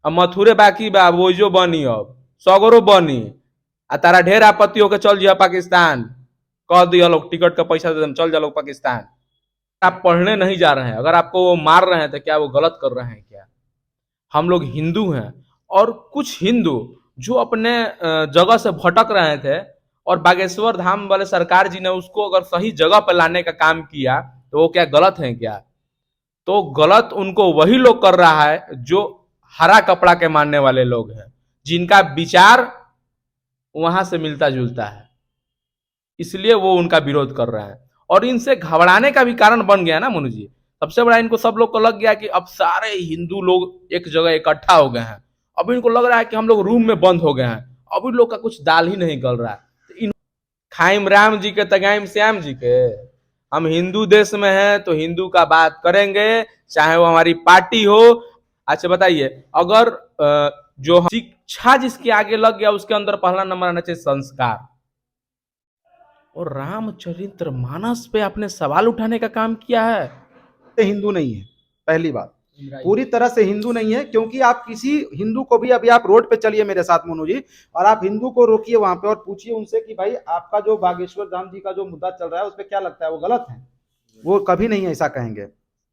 अब मथुरे बाकी बा, वो जो बनी अब सगरो बनी आ तारा ढेर आपत्ति होके चल जिया पाकिस्तान। कह दिया लोग टिकट का पैसा दे चल जा लोग पाकिस्तान। आप पढ़ने नहीं जा रहे हैं, अगर आपको वो मार रहे हैं तो क्या वो गलत कर रहे हैं क्या? हम लोग हिंदू हैं, और कुछ हिंदू जो अपने जगह से भटक रहे थे और बागेश्वर धाम वाले सरकार जी ने उसको अगर सही जगह पर लाने का काम किया तो वो क्या गलत है क्या? तो गलत उनको वही लोग कर रहा है जो हरा कपड़ा के मानने वाले लोग हैं, जिनका विचार वहां से मिलता जुलता है, इसलिए वो उनका विरोध कर रहे हैं। और इनसे घबराने का भी कारण बन गया ना मनु जी। सबसे बड़ा इनको सब लोग को लग गया कि अब सारे हिंदू लोग एक जगह इकट्ठा हो गए हैं, अब इनको लग रहा है कि हम लोग रूम में बंद हो गए हैं, अब इन लोग का कुछ दाल ही नहीं गल रहा है। तो इन खाइम राम जी के तगाइम श्याम जी के, हम हिंदू देश में हैं तो हिंदू का बात करेंगे, चाहे वो हमारी पार्टी हो। अच्छा बताइए, अगर जो शिक्षा जिसके आगे लग गया उसके अंदर पहला नंबर आना चाहिए संस्कार। और रामचरित्र मानस पे आपने सवाल उठाने का काम किया है। हिंदू नहीं है, पहली बात पूरी तरह से हिंदू नहीं है, क्योंकि आप किसी हिंदू को भी, अभी आप रोड पे चलिए मेरे साथ मोनू जी, और आप हिंदू को रोकिए वहां पे और पूछिए उनसे कि भाई आपका जो बागेश्वर धाम जी का जो मुद्दा चल रहा है उस पर क्या लगता है, वो गलत है? वो कभी नहीं ऐसा कहेंगे,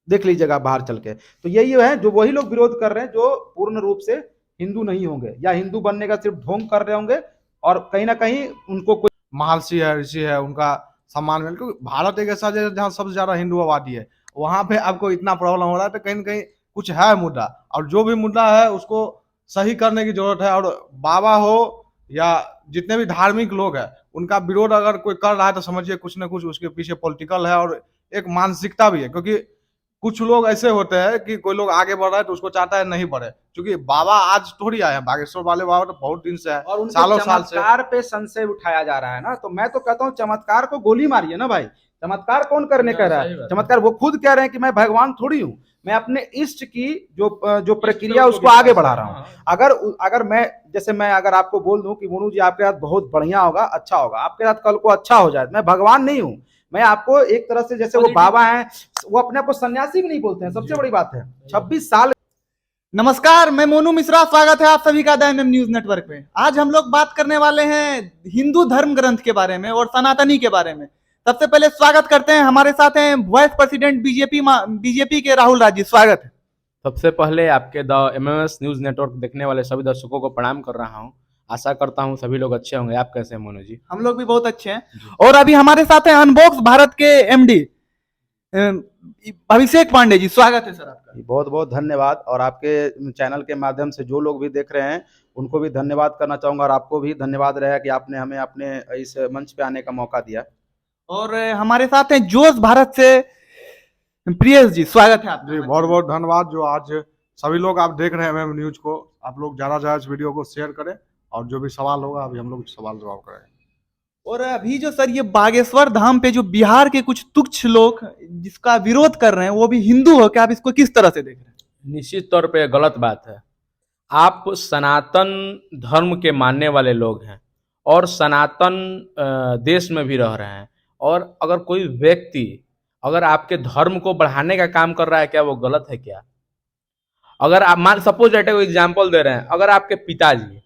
देख लीजिएगा बाहर चल के। तो यही है जो वही लोग विरोध कर रहे हैं जो पूर्ण रूप से हिंदू नहीं होंगे या हिंदू बनने का सिर्फ ढोंग कर रहे होंगे, और कहीं ना कहीं उनको कोई महर्षि है, ऋषि है, उनका सम्मान मिले, क्योंकि भारत एक ऐसा जगह जहाँ सबसे ज्यादा हिंदू आबादी है, वहां पे आपको इतना प्रॉब्लम हो रहा है तो कहीं ना कहीं कुछ है मुद्दा, और जो भी मुद्दा है उसको सही करने की जरूरत है। और बाबा हो या जितने भी धार्मिक लोग हैं, उनका विरोध अगर कोई कर रहा है तो समझिए कुछ ना कुछ उसके पीछे पॉलिटिकल है और एक मानसिकता भी है। क्योंकि कुछ लोग ऐसे होते हैं कि कोई लोग आगे बढ़ रहा है तो उसको चाहता है नहीं बढ़े, क्योंकि बाबा आज थोड़ी आए हैं, बागेश्वर वाले बाबा तो बहुत दिन से है, और उनके सालों साल से। चमत्कार पे संशय उठाया जा रहा है ना, तो मैं तो कहता हूँ चमत्कार को गोली मारिए ना भाई। चमत्कार कौन करने कह रहा है? चमत्कार वो खुद कह रहे हैं कि मैं भगवान थोड़ी हूँ, मैं अपने इष्ट की जो प्रक्रिया उसको आगे बढ़ा रहा हूँ। अगर अगर मैं जैसे मैं अगर आपको बोल दूं कि मोनू जी आपके साथ बहुत बढ़िया होगा, अच्छा होगा, आपके साथ कल को अच्छा हो जाए, मैं भगवान नहीं हूँ। मैं आपको एक तरह से, जैसे वो बाबा हैं, वो अपने आप को सन्यासी भी नहीं बोलते हैं, सबसे बड़ी बात है 26 साल। नमस्कार, मैं मोनू मिश्रा, स्वागत है आप सभी का द MM न्यूज नेटवर्क में। आज हम लोग बात करने वाले हैं हिंदू धर्म ग्रंथ के बारे में और सनातनी के बारे में। सबसे पहले स्वागत करते हैं, हमारे साथ हैं वाइस प्रेसिडेंट बीजेपी के राहुल राज जी, स्वागत है। सबसे पहले आपके द MMS न्यूज नेटवर्क देखने वाले सभी दर्शकों को प्रणाम कर रहा हूँ। आशा करता हूँ सभी लोग अच्छे होंगे। आप कैसे हैं मोनू जी? हम लोग भी बहुत अच्छे हैं। और अभी हमारे साथ हैं अनबॉक्स भारत के MD अभिषेक पांडे जी, स्वागत है सर आपका। बहुत बहुत धन्यवाद, और आपके चैनल के माध्यम से जो लोग भी देख रहे हैं उनको भी धन्यवाद करना चाहूंगा, और आपको भी धन्यवाद रहेगा कि आपने हमें अपने इस मंच पे आने का मौका दिया। और हमारे साथ हैं जोश भारत से प्रियेश जी, स्वागत है आपका। जी बहुत बहुत धन्यवाद। जो आज सभी लोग आप देख रहे हैं MM न्यूज को, आप लोग ज्यादा से ज्यादा इस वीडियो को शेयर करें, और जो भी सवाल होगा अभी हम लोग सवाल जवाब करेंगे। और अभी जो सर ये बागेश्वर धाम पे जो बिहार के कुछ तुच्छ लोग जिसका विरोध कर रहे हैं, वो भी हिंदू हो क्या, आप इसको किस तरह से देख रहे हैं? निश्चित तौर पे गलत बात है। आप सनातन धर्म के मानने वाले लोग हैं और सनातन देश में भी रह रहे हैं, और अगर कोई व्यक्ति अगर आपके धर्म को बढ़ाने का काम कर रहा है, क्या वो गलत है क्या? अगर आप मान सपोज एग्जाम्पल दे रहे हैं, अगर आपके पिताजी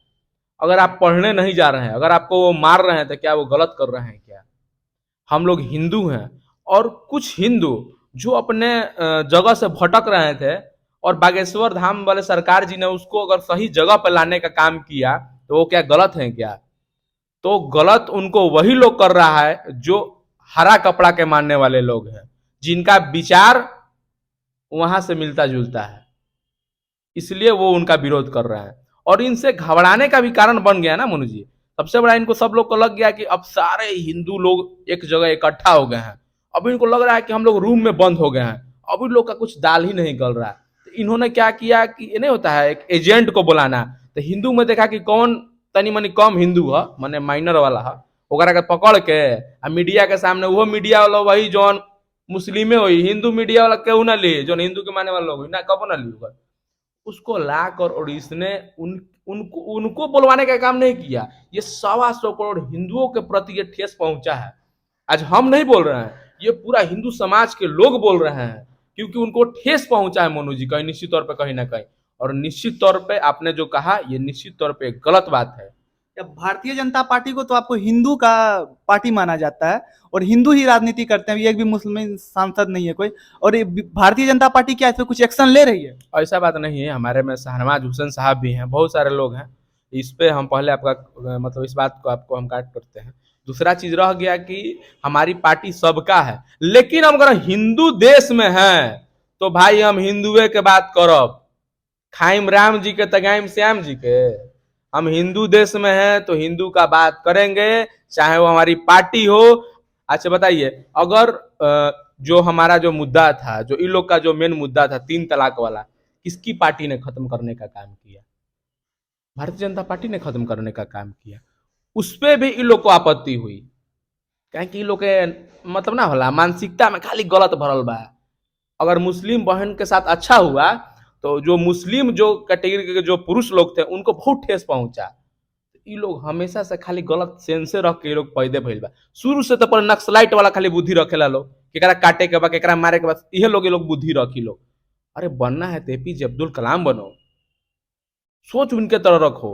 अगर आप पढ़ने नहीं जा रहे हैं, अगर आपको वो मार रहे हैं तो क्या वो गलत कर रहे हैं क्या? हम लोग हिंदू हैं, और कुछ हिंदू जो अपने जगह से भटक रहे थे और बागेश्वर धाम वाले सरकार जी ने उसको अगर सही जगह पर लाने का काम किया तो वो क्या गलत है क्या? तो गलत उनको वही लोग कर रहा है जो हरा कपड़ा के मानने वाले लोग हैं, जिनका विचार वहां से मिलता जुलता है, इसलिए वो उनका विरोध कर रहे हैं। और इनसे घबराने का भी कारण बन गया ना मनु जी। सबसे बड़ा इनको सब लोग को लग गया कि अब सारे हिंदू लोग एक जगह इकट्ठा हो गए हैं, अब इनको लग रहा है कि हम लोग रूम में बंद हो गए हैं, अब इन लोग का कुछ दाल ही नहीं गल रहा है। तो इन्होंने क्या किया कि ये नहीं होता है एक एजेंट को बुलाना, तो हिंदू में देखा कि कौन तनी मनी कम हिंदू है, माने माइनर वाला है, ओकरा के पकड़ के आ मीडिया के सामने, वो मीडिया वाला वही जौन मुस्लिमे हो, हिंदू मीडिया वाला क्यों ना ली, जो हिंदू के माने वाले लोग ना कब ना ली, उसको लाकर और इसने उनको बुलवाने का काम नहीं किया। ये 125 करोड़ हिंदुओं के प्रति ये ठेस पहुंचा है। आज हम नहीं बोल रहे हैं, ये पूरा हिंदू समाज के लोग बोल रहे हैं, क्योंकि उनको ठेस पहुंचा है मोनू जी, कहीं निश्चित तौर पर कहीं ना कहीं। और निश्चित तौर पे आपने जो कहा ये निश्चित तौर पे गलत बात है। अब भारतीय जनता पार्टी को तो आपको हिंदू का पार्टी माना जाता है और हिंदू ही राजनीति करते हैं, एक भी मुस्लिम सांसद नहीं है कोई। और ये भारतीय जनता पार्टी क्या इस पे कुछ एक्शन ले रही है? ऐसा बात नहीं है, हमारे में शहनवाज हुसैन साहब भी हैं, बहुत सारे लोग हैं। इस पे हम पहले आपका मतलब इस बात को आपको हम काट करते हैं। दूसरा चीज रह गया कि हमारी पार्टी सबका है, लेकिन हम अगर हिंदू देश में हैं तो भाई हम हिंदुए के बात करब, खाइम राम जी के तगाइम श्याम जी के। हम हिंदू देश में हैं तो हिंदू का बात करेंगे, चाहे वो हमारी पार्टी हो। अच्छा बताइए, अगर जो हमारा जो मुद्दा था, जो इन लोग का जो मेन मुद्दा था 3 तलाक वाला, किसकी पार्टी ने खत्म करने का काम किया? भारतीय जनता पार्टी ने खत्म करने का काम किया। उस पे भी इन लोग को आपत्ति हुई, कहें कि इन लोग के मतलब ना होला मानसिकता में खाली गलत भरल बा। अगर मुस्लिम बहन के साथ अच्छा हुआ तो जो मुस्लिम जो कैटेगरी के जो पुरुष लोग थे उनको बहुत ठेस पहुंचा। ये लोग हमेशा से खाली गलत सेंसे रख के ये लोग पैदे भइल बा। शुरू से तो पर नक्सलाइट वाला खाली बुद्धि रखेला लोग, केकरा काटे के बा केकरा मारे के बा, ये लोग बुद्धि रखी लोग। अरे बनना है तो एपीजे अब्दुल कलाम बनो, सोच उनके तरह रखो।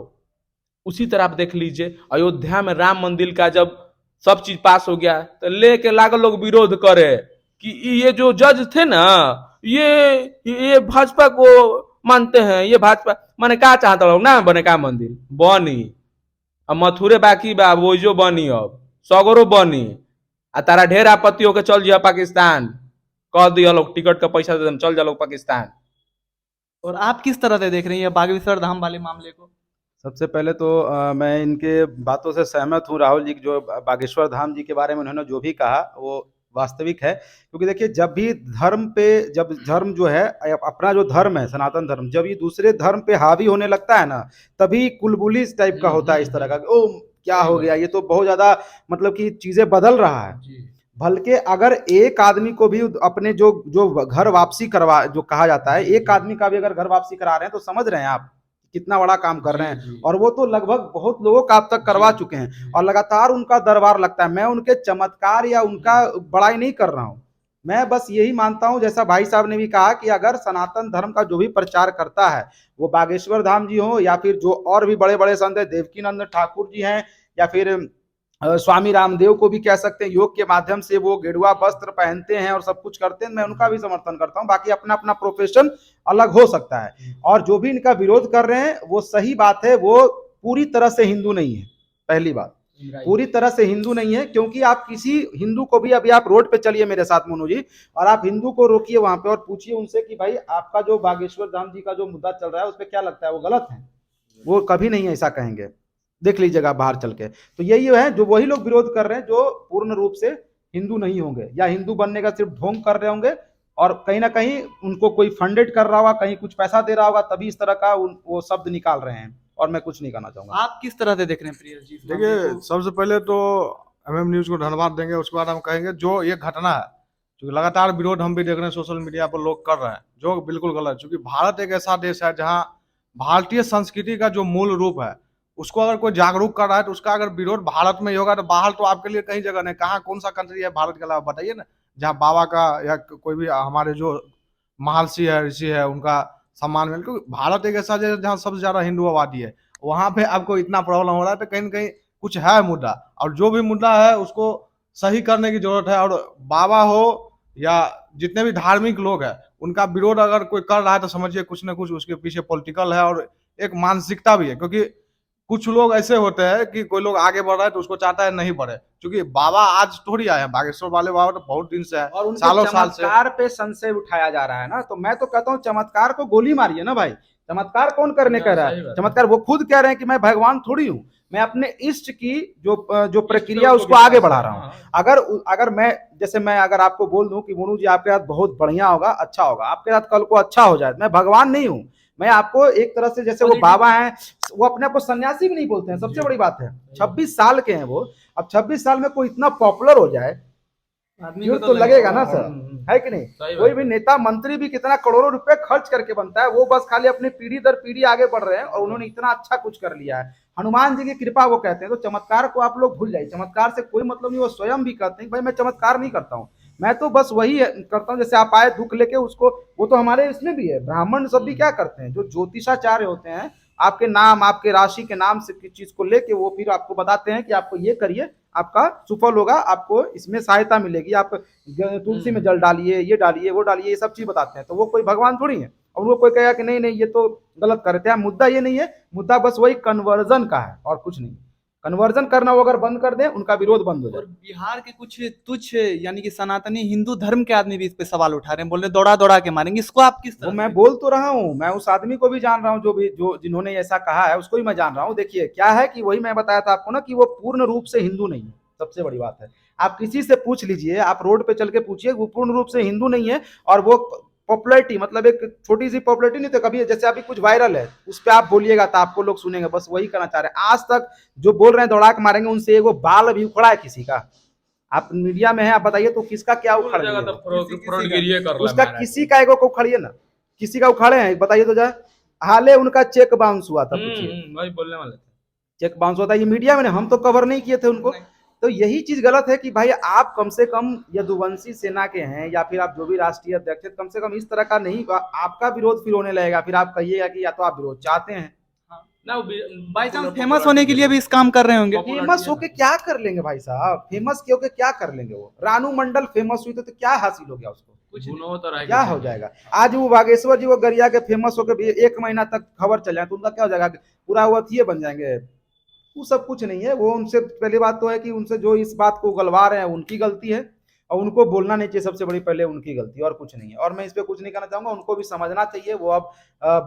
उसी तरह आप देख लीजिए अयोध्या में राम मंदिर का जब सब चीज पास हो गया तो लेके लागल लोग विरोध करे कि ये जो जज थे ना ये भाजपा को मानते हैं, ये भाजपा माने का चाहता लोग ना बने का मंदिर बनी। अब मथुरे बाकी बा वो जो बनी, अब सगरो बनी। आ तारा ढेर आपत्ति होके चल जिया पाकिस्तान, कह दिया लोग टिकट का पैसा दे चल जा लोग पाकिस्तान। और आप किस तरह से देख रही हैं बागेश्वर धाम वाले मामले को? सबसे पहले तो मैं इनके बातों से सहमत हूँ। राहुल जी जो बागेश्वर धाम जी के बारे में उन्होंने जो भी कहा वो वास्तविक है। क्योंकि देखिए जब भी जब धर्म जो है अपना जो धर्म है सनातन धर्म, जब ये दूसरे धर्म पे हावी होने लगता है ना, तभी कुलबुली इस टाइप का होता है, इस तरह का ओ क्या हो गया, ये तो बहुत ज्यादा मतलब कि चीजें बदल रहा है। बल्कि अगर एक आदमी को भी अपने जो जो घर वापसी करवा जो कहा जाता है, एक आदमी का भी अगर घर वापसी करा रहे हैं तो समझ रहे हैं आप कितना बड़ा काम कर रहे हैं। और वो तो लगभग बहुत लोगों का अब तक करवा चुके हैं और लगातार उनका दरबार लगता है। मैं उनके चमत्कार या उनका बड़ाई नहीं कर रहा हूं, मैं बस यही मानता हूं जैसा भाई साहब ने भी कहा कि अगर सनातन धर्म का जो भी प्रचार करता है, वो बागेश्वर धाम जी हो या फिर जो और भी बड़े बड़े संत है, देवकीनंद ठाकुर जी हैं या फिर स्वामी रामदेव को भी कह सकते हैं, योग के माध्यम से वो गेरुआ वस्त्र पहनते हैं और सब कुछ करते हैं, मैं उनका भी समर्थन करता हूं। बाकी अपना अपना प्रोफेशन अलग हो सकता है और जो भी इनका विरोध कर रहे हैं वो सही बात है, वो पूरी तरह से हिंदू नहीं है। पहली बात, पूरी तरह से हिंदू नहीं है, क्योंकि आप किसी हिंदू को भी, अभी आप रोड पे चलिए मेरे साथ मोनू जी, और आप हिंदू को रोकिए वहां पे और पूछिए उनसे कि भाई आपका जो बागेश्वर धाम जी का जो मुद्दा चल रहा है उस पर क्या लगता है, वो गलत है? वो कभी नहीं ऐसा कहेंगे, देख लीजिएगा बाहर चल के। तो यही है जो वही लोग विरोध कर रहे हैं जो पूर्ण रूप से हिंदू नहीं होंगे या हिंदू बनने का सिर्फ ढोंग कर रहे होंगे और कहीं ना कहीं उनको कोई फंडेड कर रहा होगा, कहीं कुछ पैसा दे रहा होगा, तभी इस तरह का वो शब्द निकाल रहे हैं। और मैं कुछ नहीं कहना चाहूंगा। आप किस तरह से देख रहे हैं प्रियस जी? देखिए सबसे पहले तो एमएम न्यूज को धन्यवाद देंगे, उसके बाद हम कहेंगे जो ये घटना है, जो लगातार विरोध हम भी देख रहे हैं सोशल मीडिया पर लोग कर रहे हैं, जो बिल्कुल गलत है। क्योंकि भारत एक ऐसा देश है जहाँ भारतीय संस्कृति का जो मूल रूप है उसको अगर कोई जागरूक कर रहा है तो उसका अगर विरोध भारत में ही होगा तो बाहर तो आपके लिए कहीं जगह नहीं। कहाँ कौन सा कंट्री है भारत के अलावा बताइए ना, जहाँ बाबा का या कोई भी हमारे जो महर्षि है, ऋषि है, उनका सम्मान मिले। क्योंकि भारत एक ऐसा जगह जहाँ सबसे ज्यादा हिंदू आबादी है, वहां पे आपको इतना प्रॉब्लम हो रहा है तो कहीं ना कहीं कुछ है मुद्दा, और जो भी मुद्दा है उसको सही करने की जरूरत है। और बाबा हो या जितने भी धार्मिक लोग हैं उनका विरोध अगर कोई कर रहा है तो समझिए कुछ ना कुछ उसके पीछे पॉलिटिकल है और एक मानसिकता भी है। क्योंकि कुछ लोग ऐसे होते हैं कि कोई लोग आगे बढ़ रहा है तो उसको चाहता है नहीं बढ़े। क्योंकि बाबा आज थोड़ी आए हैं, बागेश्वर वाले बाबा तो बहुत दिन से है और उनके सालों साल से चमत्कार पे संशय उठाया जा रहा है ना, तो मैं तो कहता हूँ चमत्कार को गोली मारिए ना भाई। चमत्कार कौन करने कह रहा है? चमत्कार वो खुद कह रहे हैं कि मैं भगवान थोड़ी हूँ, मैं अपने इष्ट की जो प्रक्रिया उसको आगे बढ़ा रहा हूँ। अगर मैं जैसे मैं अगर आपको बोल दूं कि मोनू जी आपके साथ बहुत बढ़िया होगा, अच्छा होगा, आपके साथ कल को अच्छा हो जाए, मैं भगवान नहीं हूँ। मैं आपको एक तरह से, जैसे वो बाबा हैं, वो अपने आप को सन्यासी भी नहीं बोलते हैं, सबसे बड़ी बात है 26 साल के हैं वो। अब 26 साल में कोई इतना पॉपुलर हो जाए तो लगेगा ना सर, है कि नहीं? कोई भी नेता मंत्री भी कितना करोड़ों रुपए खर्च करके बनता है, वो बस खाली अपनी पीढ़ी दर पीढ़ी आगे बढ़ रहे हैं और उन्होंने इतना अच्छा कुछ कर लिया है। हनुमान जी की कृपा वो कहते हैं। तो चमत्कार को आप लोग भूल जाइए, चमत्कार से कोई मतलब नहीं। वो स्वयं भी कहते हैं भाई मैं चमत्कार नहीं करता हूँ, मैं तो बस वही करता हूँ, जैसे आप आए दुख लेके उसको, वो तो हमारे इसमें भी है, ब्राह्मण सब भी क्या करते हैं, जो ज्योतिषाचार्य होते हैं, आपके नाम आपके राशि के नाम से किसी चीज को लेके वो फिर आपको बताते हैं कि आपको ये करिए, आपका सुफल होगा, आपको इसमें सहायता मिलेगी, आप तुलसी में जल डालिए, ये डालिए, वो डालिए, ये सब चीज बताते हैं। तो वो कोई भगवान थोड़ी है, और वो कोई कहेगा कि नहीं नहीं ये तो गलत कर रहे थे। मुद्दा ये नहीं है, मुद्दा बस वही कन्वर्जन का है और कुछ नहीं। कन्वर्जन करना वो अगर बंद कर दे, उनका विरोध बंद हो और जाए। बिहार के कुछ तुच्छ यानी कि सनातनी हिंदू धर्म के आदमी भी इस पे सवाल उठा रहे हैं, बोल रहे हैं दौड़ा दौड़ा के मारेंगे, इसको आप किस वो तरह मैं से- बोल तो रहा हूँ, मैं उस आदमी को भी जान रहा हूँ, जो जिन्होंने ऐसा कहा है उसको भी मैं जान रहा हूँ। देखिए क्या है कि वही मैं बताया था आपको ना कि वो पूर्ण रूप से हिंदू नहीं है, सबसे बड़ी बात है। आप किसी से पूछ लीजिए, आप रोड पे चल के पूछिए, वो पूर्ण रूप से हिंदू नहीं है। और वो पॉपुलैरिटी, मतलब एक छोटी सी पॉपुलैरिटी नहीं तो कभी, जैसे अभी कुछ वायरल है उस पर आप बोलिएगा तो आपको लोग सुनेंगे, बस वही करना चाह रहे हैं। आज तक जो बोल रहे हैं दौड़ा के मारेंगे, उनसे एगो बाल भी उखड़ा है किसी का? आप मीडिया में है, आप बताइए तो किसका क्या उखड़ जगह दिए? तो फ्रॉडगिरी कर उसका किसी का एगो को उखाड़िए ना, किसी का उखाड़े हैं बताइए तो जाए। हाले उनका चेक बाउंस हुआ था, पूछिए, वही बोलने वाले थे। चेक बाउंस हुआ था, ये मीडिया में, हम तो कवर नहीं किए थे उनको। तो यही चीज गलत है कि भाई आप कम से कम यदुवंशी सेना के हैं, या फिर आप जो भी राष्ट्रीय अध्यक्ष हैं, कम से कम इस तरह का नहीं, आपका विरोध फिर होने लगेगा, फिर आप कहिएगा कि या तो आप विरोध चाहते हैं। ना बाई चांस फेमस होने के लिए भी इस काम कर रहे होंगे। फेमस होके क्या कर लेंगे भाई साहब? फेमस के होके क्या कर लेंगे? वो रानू मंडल फेमस हुई तो क्या हासिल हो गया उसको? क्या हो जाएगा? आज वो बागेश्वर जी वो गरिया के फेमस होके भी 1 महीना तक खबर चल जाए तो उनका क्या हो जाएगा? पूरा वो अथिये बन जाएंगे? वो सब कुछ नहीं है। वो उनसे पहली बात तो है कि उनसे जो इस बात को उगलवा रहे हैं उनकी गलती है, और उनको बोलना नहीं चाहिए, सबसे बड़ी पहले उनकी गलती, और कुछ नहीं है। और मैं इस पे कुछ नहीं कहना चाहूंगा, उनको भी समझना चाहिए, वो अब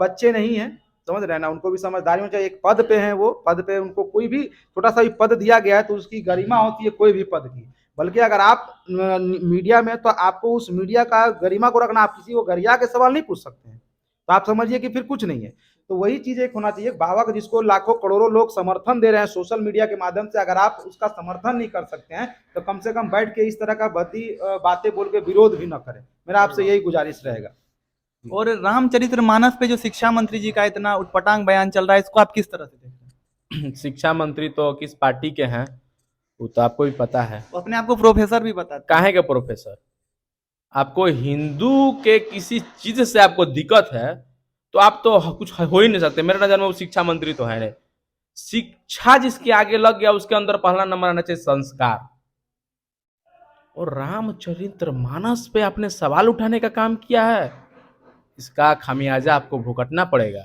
बच्चे नहीं है, समझ रहे हैं ना, उनको भी समझदारी होनी चाहिए। एक पद पे है, वो पद पे उनको कोई भी छोटा सा भी पद दिया गया है तो उसकी गरिमा होती है कोई भी पद की। बल्कि अगर आप मीडिया में, तो आपको उस मीडिया का गरिमा को रखना, आप किसी को गरिया के सवाल नहीं पूछ सकते हैं, तो आप समझिए कि फिर कुछ नहीं है। तो वही चीज एक होना चाहिए, बाबा का जिसको लाखों करोड़ों लोग समर्थन दे रहे हैं सोशल मीडिया के माध्यम से, अगर आप उसका समर्थन नहीं कर सकते हैं तो कम से कम बैठ के इस तरह का बदी बातें बोल के विरोध भी न करें। मेरा आपसे यही गुजारिश रहेगा। और रामचरितमानस पे जो शिक्षा मंत्री जी का इतना उटपटांग बयान चल रहा है, इसको आप किस तरह से देखते हैं? शिक्षा मंत्री तो किस पार्टी के हैं वो तो आपको भी पता है। वो अपने आप को प्रोफेसर भी बताते हैं। काहे के प्रोफेसर? आपको हिंदू के किसी चीज से आपको दिक्कत है तो आप तो कुछ हो ही नहीं सकते। मेरे नजर में वो शिक्षा मंत्री तो है नहीं। शिक्षा जिसके आगे लग गया उसके अंदर पहला नंबर आना चाहिए संस्कार। और रामचरितमानस पे आपने सवाल उठाने का काम किया है, इसका खामियाजा आपको भुगतना पड़ेगा।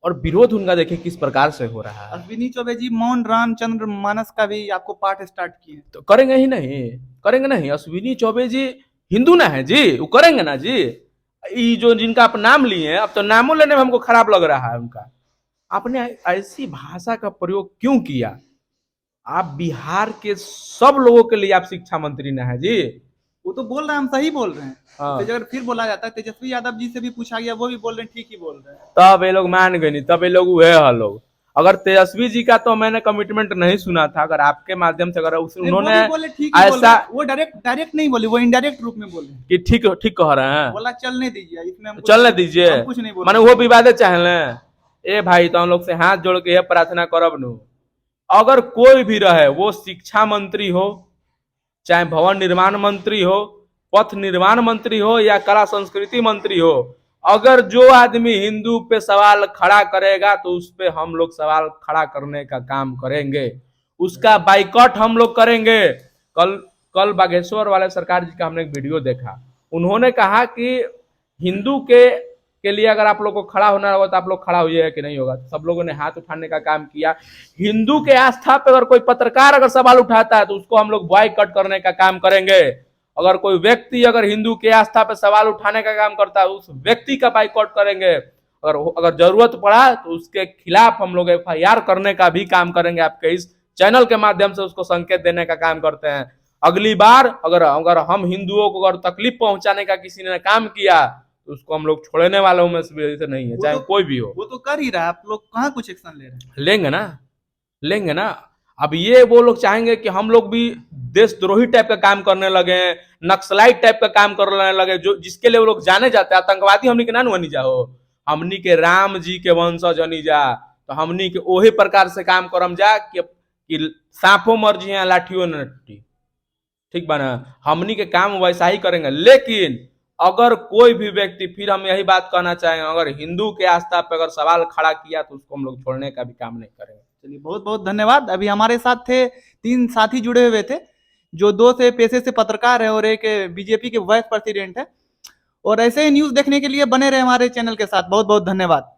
और विरोध उनका देखिए किस प्रकार से हो रहा है। अश्विनी चौबे जी मौन रामचंद्र मानस का भी आपको पाठ स्टार्ट किए। तो करेंगे ही नहीं, करेंगे नहीं। अश्विनी चौबे जी हिंदू ना है जी, वो करेंगे ना जी। ये जो जिनका आप नाम लिए हैं, अब तो नामों लेने में हमको खराब लग रहा है उनका। आपने ऐसी भाषा का प्रयोग क्यों किया? आप बिहार के सब लोगों के लिए आप शिक्षा मंत्री ना है जी। वो तो बोल रहे हैं, हम सही बोल रहे हैं। हाँ। तो अगर फिर बोला जाता है, तेजस्वी यादव जी से भी पूछा गया, वो भी बोल रहे हैं ठीक ही बोल रहे हैं। तब ये लोग मान गए नहीं, तब ये लोग हुए हैं लोग। अगर तेजस्वी जी का तो मैंने कमिटमेंट नहीं सुना था, अगर आपके माध्यम से अगर उन्होंने वो भी बोले ठीक ही बोल ऐसा रहे हैं। वो डायरेक्ट नहीं बोले, वो इनडायरेक्ट रूप में बोले, कि ठीक ठीक कह रहे हैं, बोला चलने दीजिए, इसमें हम चलने दीजिए, हम कुछ नहीं बोल माने वो विवादे चाहे ए भाई, तो हम लोग से हाथ जोड़ के ये प्रार्थना करब नु, अगर कोई भी रहे, वो शिक्षा मंत्री हो, चाहे भवन निर्माण मंत्री हो, पथ निर्माण मंत्री हो, या कला संस्कृति मंत्री हो, अगर जो आदमी हिंदू पे सवाल खड़ा करेगा तो उस पे हम लोग सवाल खड़ा करने का काम करेंगे, उसका बाइकॉट हम लोग करेंगे। कल बागेश्वर वाले सरकार जी का हमने एक वीडियो देखा, उन्होंने कहा कि हिंदू के लिए अगर आप लोग को खड़ा होना होगा तो आप लोग खड़ा होइएगा कि नहीं होगा। सब लोगों ने हाथ उठाने का काम किया। हिंदू के आस्था पे अगर कोई पत्रकार अगर सवाल उठाता है तो उसको हम लोग बॉयकॉट करने का काम करेंगे। अगर कोई व्यक्ति अगर हिंदू के आस्था पे सवाल उठाने का काम करता है उस व्यक्ति का बाइकआउट करेंगे। अगर जरूरत पड़ा तो उसके खिलाफ हम लोग FIR करने का भी काम करेंगे। आपके इस चैनल के माध्यम से उसको संकेत देने का काम करते हैं। अगली बार अगर हम हिंदुओं को अगर तकलीफ पहुंचाने का किसी ने काम किया तो उसको हम लोग छोड़ने वालों में से नहीं है, चाहे कोई भी हो। वो तो कर ही रहा है, आप लोग कहाँ कुछ एक्शन ले रहे हैं? लेंगे ना। अब ये वो लोग चाहेंगे कि हम लोग भी देशद्रोही टाइप का काम करने लगे, नक्सलाइट टाइप का काम करने लगे, जो जिसके लिए वो लोग जाने जाते हैं। आतंकवादी हमनी के ना अनिजा हो, हमनी के राम जी के वंशज अनिजा, तो हमनी के ओही प्रकार से काम करम जा कि सांपों मर जी लाठियों न टूटी। ठीक बा ना, हमनी के काम वैसा ही करेंगे। लेकिन अगर कोई भी व्यक्ति, फिर हम यही बात कहना चाहेंगे, अगर हिंदू के आस्था पे अगर सवाल खड़ा किया तो उसको हम लोग छोड़ने का भी काम नहीं करेंगे। चलिए, बहुत बहुत धन्यवाद। अभी हमारे साथ थे 3 साथी जुड़े हुए थे, जो 2 से पेशे से पत्रकार है और एक बीजेपी के वाइस प्रेसिडेंट है। और ऐसे ही न्यूज देखने के लिए बने रहे हमारे चैनल के साथ। बहुत बहुत धन्यवाद।